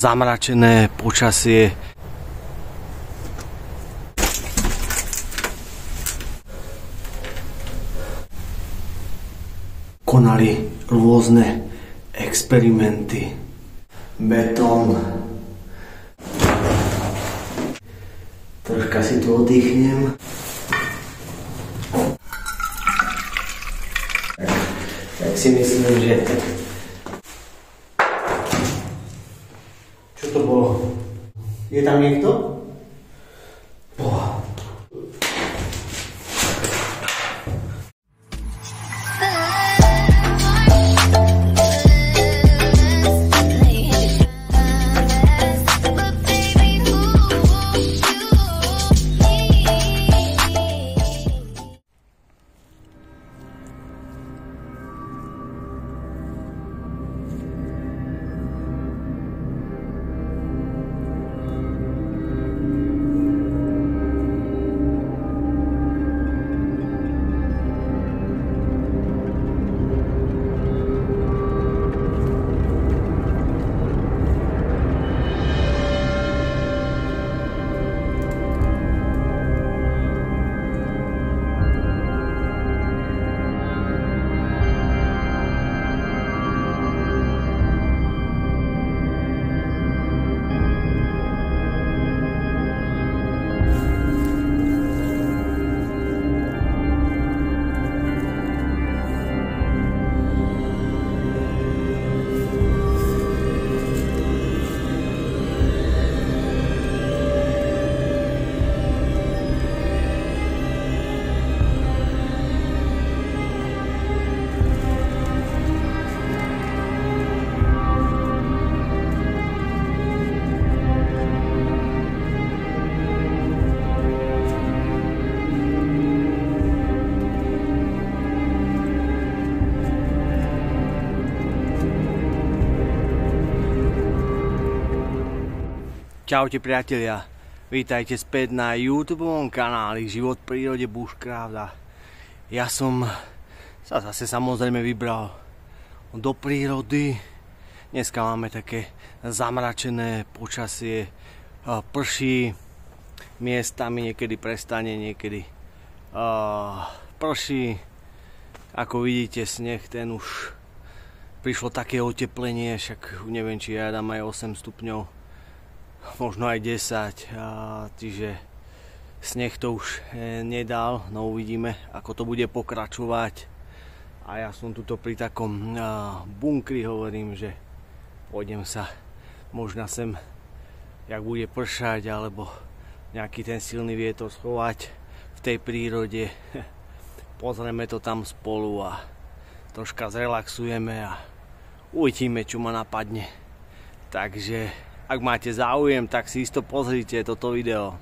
zamračené počasie. Konali rôzne experimenty. Betón. Troška si tu oddychnem. Tak si myslím, že... Čo to bolo? Je tam niekto? Boha. Čaute priatelia, vítajte späť na YouTubeovom kanáli Život v prírode Bushcraft. Ja som sa zase samozrejme vybral do prírody. Dneska máme také zamračené počasie, prší, miestami niekedy prestane, niekedy prší. Ako vidíte, sneh, ten už prišlo také oteplenie, však neviem, či ja dám aj 8 stupňov. Možno aj 10, čiže sneh to už nedal, no uvidíme, ako to bude pokračovať. A ja som tuto pri takom bunkri, hovorím, že pôjdem sa možno sem, jak bude pršať, alebo nejaký ten silný vietor schovať v tej prírode. Pozrieme to tam spolu a troška zrelaxujeme a uvidíme, čo ma napadne. Takže ak máte záujem, tak si isto pozrite toto video.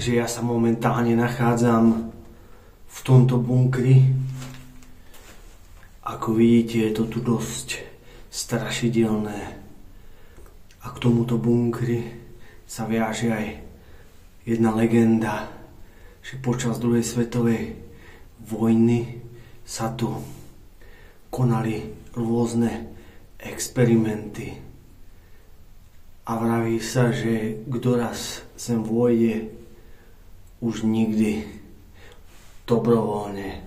Takže ja sa momentálne nachádzam v tomto bunkri. Ako vidíte, je to tu dosť strašidelné. A k tomuto bunkri sa viaže aj jedna legenda, že počas druhej svetovej vojny sa tu konali rôzne experimenty. A vraví sa, že kto raz sem vôjde, už nikdy dobrovoľne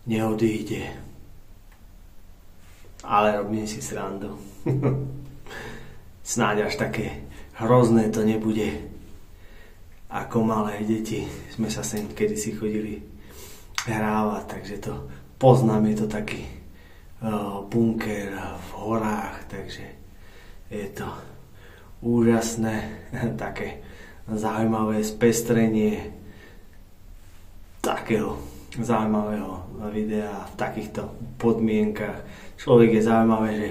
neodíde. Ale robím si srandu. Snáď až také hrozné to nebude. Ako malé deti sme sa sem kedysi chodili hrávať, takže to poznám, je to taký bunker v horách, takže je to úžasné, také zaujímavé spestrenie takého zaujímavého videa v takýchto podmienkach. Človek je zaujímavé, že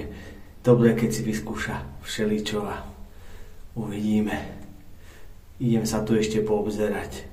dobre, keď si vyskúša všeličo a uvidíme. Idem sa tu ešte poobzerať.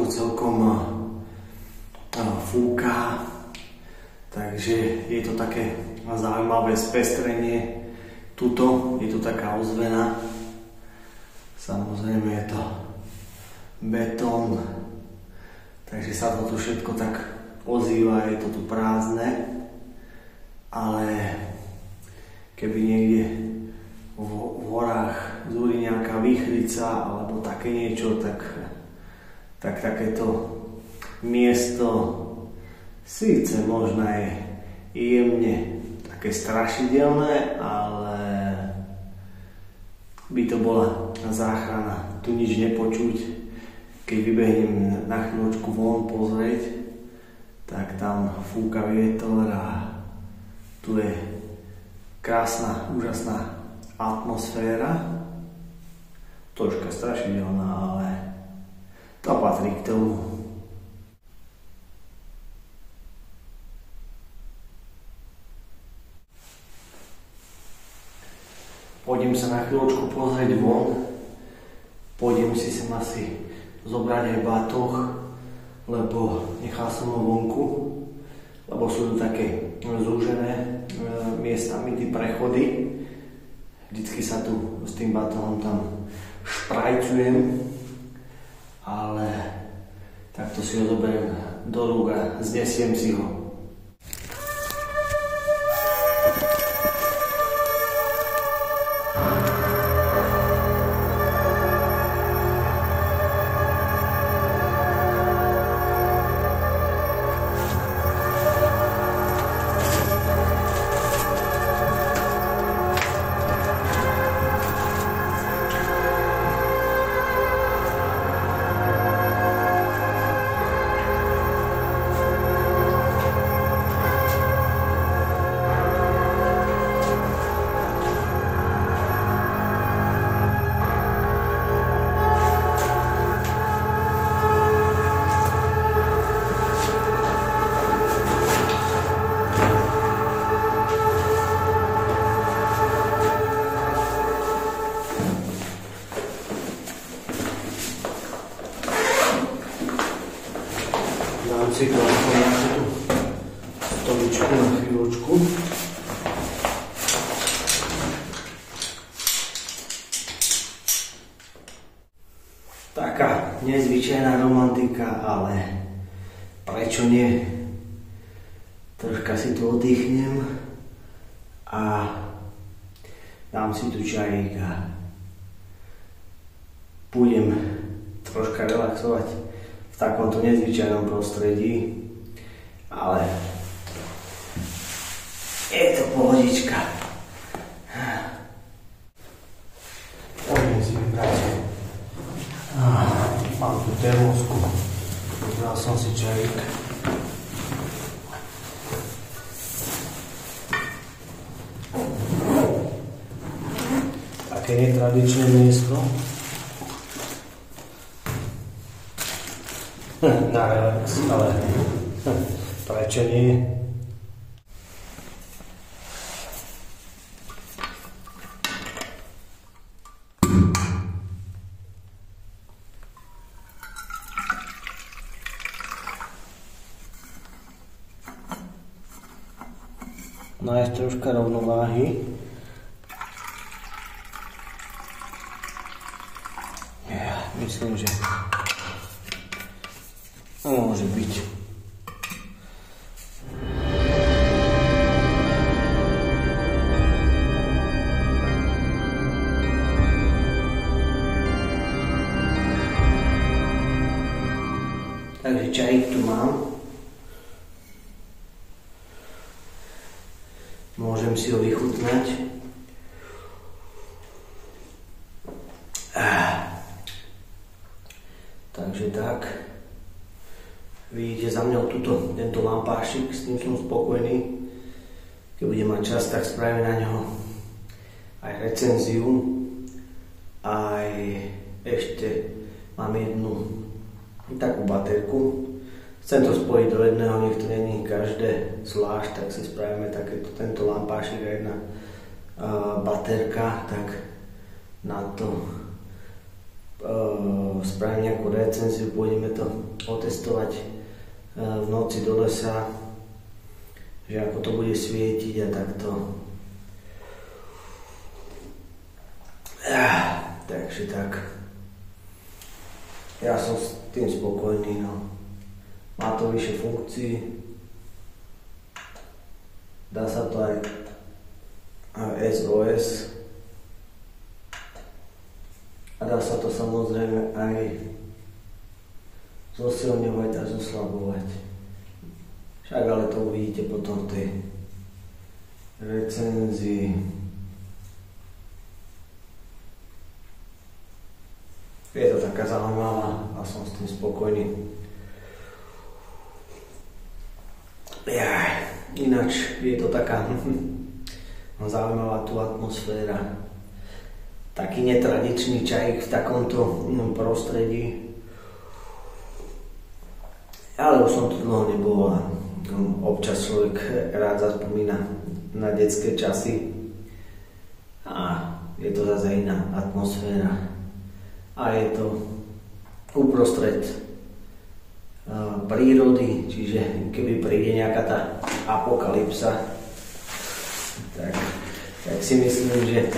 Celkom fúka, takže je to také zaujímavé spestrenie. Tuto je tu taká ozvena, samozrejme je to betón, takže sa to tu všetko tak ozýva, je to tu prázdne, ale keby niekde v horách zúri nejaká výchrica alebo také niečo, tak takéto miesto síce možno je jemne také strašidelné, ale by to bola záchrana. Tu nič nepočuť. Keď vybehnem na chvíľočku von pozrieť, tak tam fúka vietor a tu je krásna, úžasná atmosféra. Troška strašidelná, ale to patrí k tomu. Pôjdem sa na chvíľočku pozrieť von. Pôjdem si sem asi zobrať aj batoh, lebo nechal som ho vonku, lebo sú tu také zúžené miestami tí prechody. Vždycky sa tu s tým batohom tam šprajcujem, ale takto si ho zoberiem do rúk a znesiem si ho. Dám si to aspoň na tú stoličku na chvíľočku. Taká nezvyčajná romantika, ale prečo nie? Troška si tu oddychnem a dám si tu čajík a budem troška relaxovať v takomto nezvyčajnom prostredí, ale je to pohodička. Poďme si vybrať. Mám tu termosku, vybral som si čajík. Také netradičné miesto. Na relax, ale prečo nie? Nájsť troška rovnováhy. Ja myslím, že môže byť. Takže čajík tu mám. Môžem si ho vychutnať. Takže tak. Vidíte za mňou tento lampášik, s tým som spokojný. Keď budem mať čas, tak spravím na ňo aj recenziu. Aj ešte mám jednu takú baterku. Chcem to spojiť do jedného, nech to není každé zvlášť, tak si spravíme tento lampášik a jedna baterka, tak na to spravím nejakú recenziu, pôjdeme to otestovať v noci do lesa, že ako to bude svietiť a takto. Takže tak. Ja som s tým spokojný, no. Má to vyššie funkcií. Dá sa to aj SOS. A dá sa to samozrejme aj zosilňovať a zoslabovať. Však ale to uvidíte potom v tej recenzii. Je to taká zaujímavá a som s tým spokojný. Ináč je to taká zaujímavá tu atmosféra. Taký netradičný čajík v takomto prostredí. Ale už som tu dlho nebol a občas človek rád zaspomína na detské časy. A je to zase iná atmosféra. A je to uprostred prírody, čiže keby príde nejaká tá apokalypsa, tak si myslím, že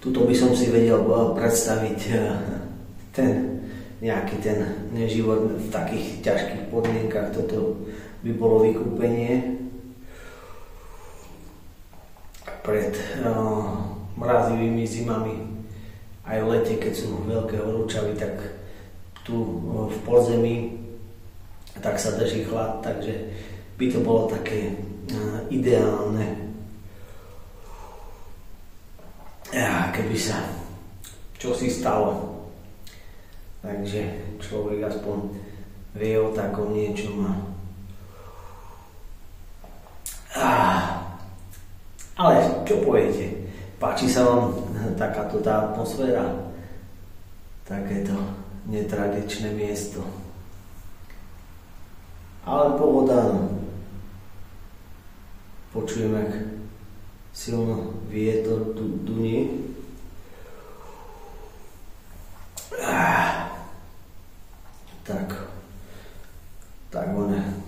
tuto by som si vedel predstaviť nejaký ten život v takých ťažkých podmienkach. Toto by bolo vykúpenie pred mrazivými zimami. Aj v lete, keď sú veľké horúčavy, tak tu v podzemí tak sa drží chlad, takže by to bolo také ideálne. Keby sa čosi stalo. Takže človek aspoň vie o takom niečom. Ale čo poviete? Páči sa vám takáto tá atmosféra? Takéto netradičné miesto. Ale pohoda, počujem, jak silno vietor dunie. Tak, Tak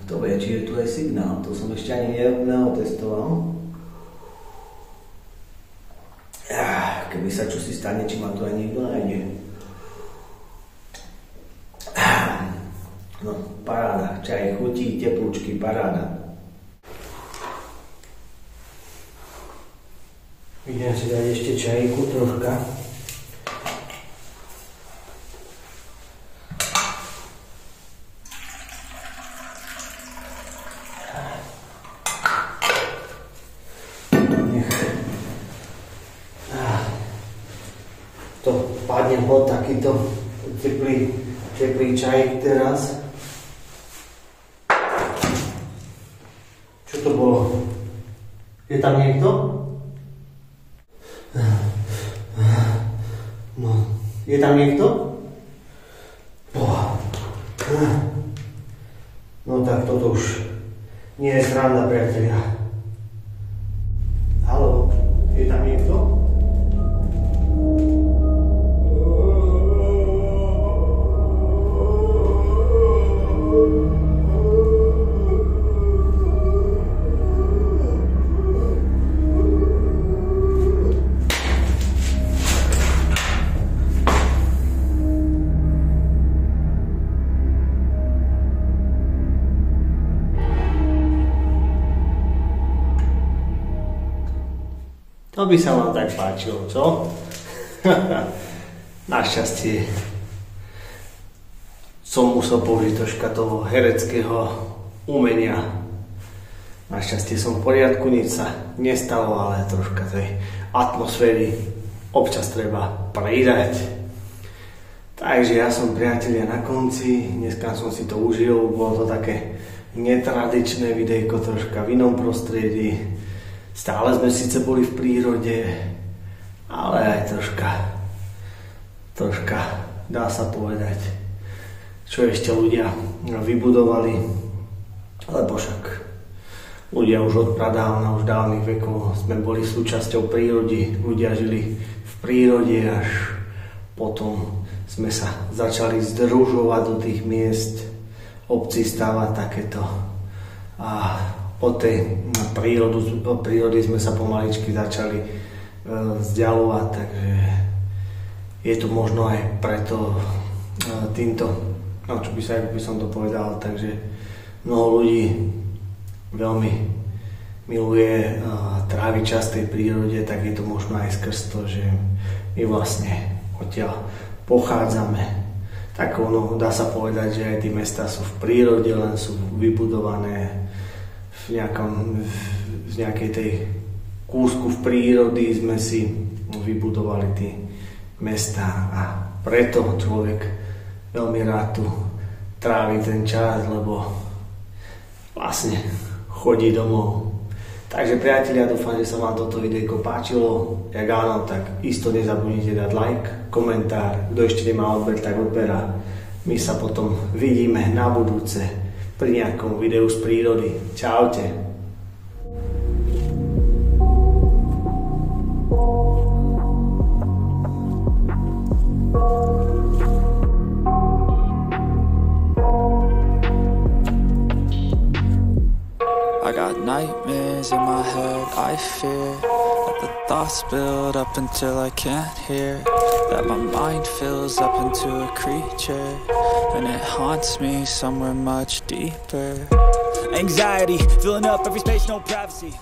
to vie, či je tu aj signál, to som ešte ani neotestoval. Keby sa čosi stane, či ma to aj niekto nájde. No, paráda, čaj chutí, teplúčky, paráda. Idem si dať ešte čajku troška. To padne pod takýto teplý čaj teraz. Čo to bolo? Je tam niekto? No, je tam niekto? No tak toto už nie je sranda, priatelia. Haló, je tam niekto? To by sa vám tak páčilo, čo? Našťastie som musel použiť troška toho hereckého umenia. Našťastie som v poriadku, nič sa nestalo, ale troška tej atmosféry občas treba pridať. Takže ja som, priatelia, na konci, dneska som si to užil, bolo to také netradičné videjko, troška v inom prostredí. Stále sme síce boli v prírode, ale aj troška, dá sa povedať, čo ešte ľudia vybudovali, lebo však ľudia už od pradávna, už dávnych vekov sme boli súčasťou prírody, ľudia žili v prírode, až potom sme sa začali združovať do tých miest, obcí stávať takéto a od tej prírody sme sa pomaličky začali vzdialovať, takže je to možno aj preto týmto, no čo by som to povedal, takže mnoho ľudí veľmi miluje tráviť čas v tej prírode, tak je to možno aj skrz to, že my vlastne odtiaľ pochádzame. Tak ono, dá sa povedať, že aj tie mestá sú v prírode, len sú vybudované v nejakej tej kúsku v prírody sme si vybudovali tie mestá a preto človek veľmi rád tu trávi ten čas, lebo vlastne chodí domov. Takže priatelia, dúfam, že sa vám toto videjko páčilo. Jak áno, tak isto nezabudnite dať like, komentár. Kto ešte nemá odber, tak odberá. My sa potom vidíme na budúce pri nejakom videu z prírody. Čaute. I got nightmares in my head, I fear that the thoughts build up until I can't hear, that my mind fills up into a creature, and it haunts me somewhere much deeper. Anxiety, filling up every space, no privacy.